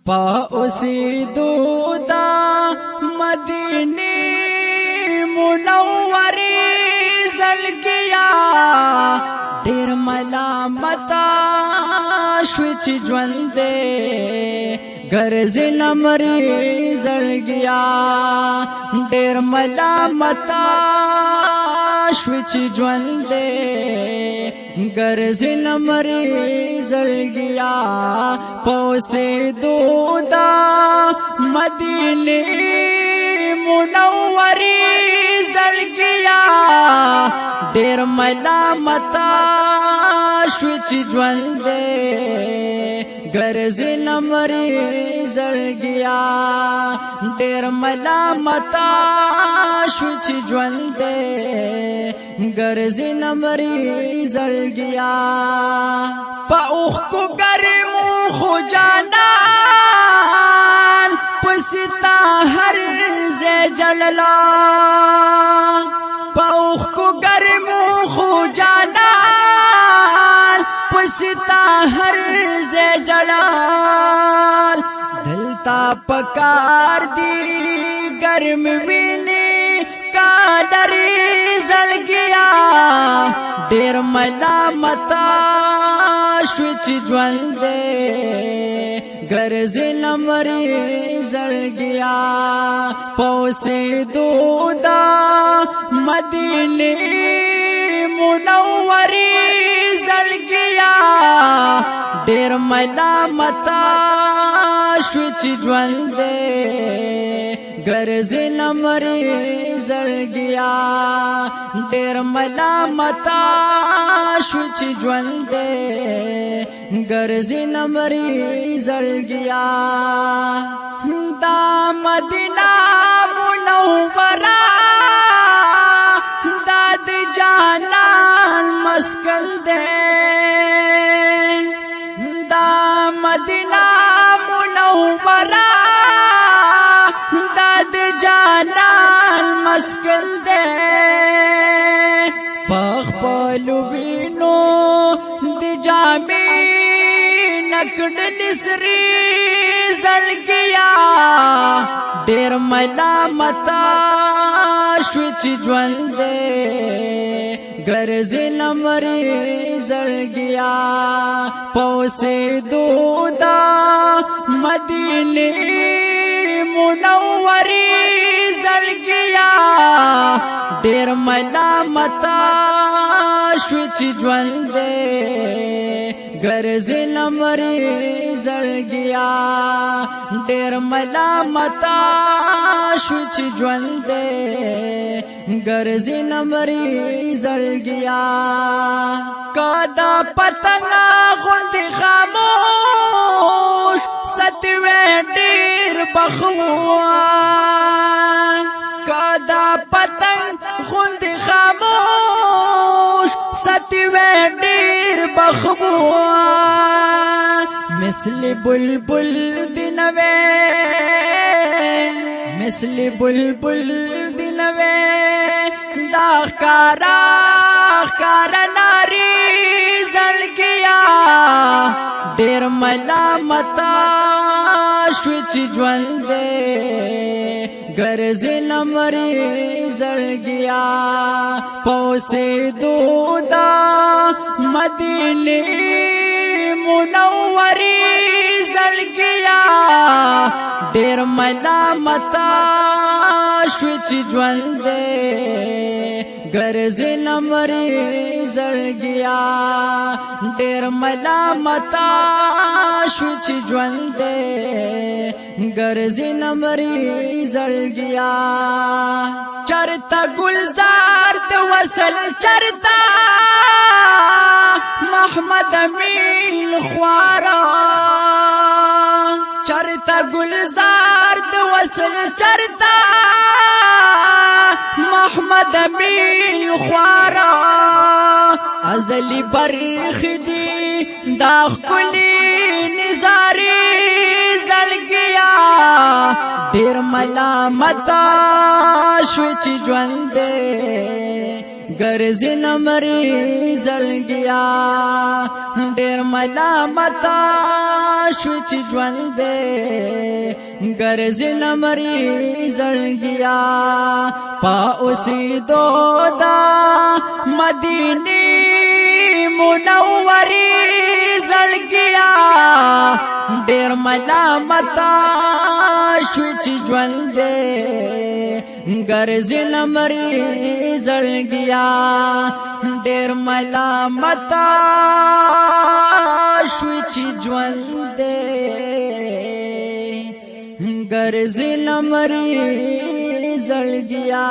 پا اوسیدو دا مدینی منوری زلگیا دیر ملامتا شوی چی جوندے گرزی لمری زلگیا دیر ملامتا شوی چی جوندے گرزی لمری زلگیا پوسی دودا مدینی منوری زلگیا دیر ملامتا شوی چی جوندے گرزی لمری زلگیا دیر ملامتا شوی چی جوندے گرزی لمری زلگیا پا اوخ کو گرمو خو جانان پستا ہر زی جللا پا اوخ کو گرمو خو جانان پستا ہر زی جلال دلتا پکار دی گرم وینی کا ڈری زلگیا دیر ملامتا شوی چی جوندے گرزی لمری زلگیا پوسی دودا مدینی منوری زلگیا دیر ملامتا شوی چی جوندے گرزی لمری زلگیا دیر ملامتا شوی چی جوندے گرزی لمری زلگیا دا مدینہ منورہ دا دی جانان مسکن دے دا مدینہ منورہ دا دی جانان مسکن دے پاخ پالو بینو دی جامی نکڑل سری زلگیا دیر ملامتا شوی چی جوندے گرزی لمری زلگیا پوسی دودا مدینی منوری زلگیا دیر ملامتا شوی چی جوندے گرزی لمری زلگیا دیر ملامتا شوی چی جوندے گرزی لمری زلگیا کدا پتنگا غندی خاموش ستوے دیر بخوان کدا پتنگ غندی خاموش ستوے دیر بخوان مثل بلبل دنوے مثل بلبل دنوے داخ کارا ناری زلگیا دیر ملامتا شوی چی جوندے گرزی لمری زلگیا پوسی دودا مدینی منوری زلگیا دیر ملامتا شوی چی جوندے گرزی لمری زلگیا دیر ملامتا شوی چی جوندے گرزی لمری زلگیا چرتا گلزار دو وصل چرتا محمد امین خوارا چرتا گلزار دو وصل چرتا محمد امین خوارا ازلی برخ دی داخ کلی نزاری زلگیا دیر ملامتا شوی چی جوندے ګرځي لمري زړګیا ډېر ملامتا شو چې ژوند دې ګرځي لمري زړګیا پا اوسېدو دا مدینه منورې زړګیا ډېر ملامتا شو چې ژوند دې ګرځي لمري زړګیا ډېر ملامتا شو چې ژوند دې ګرځي لمري زړګیا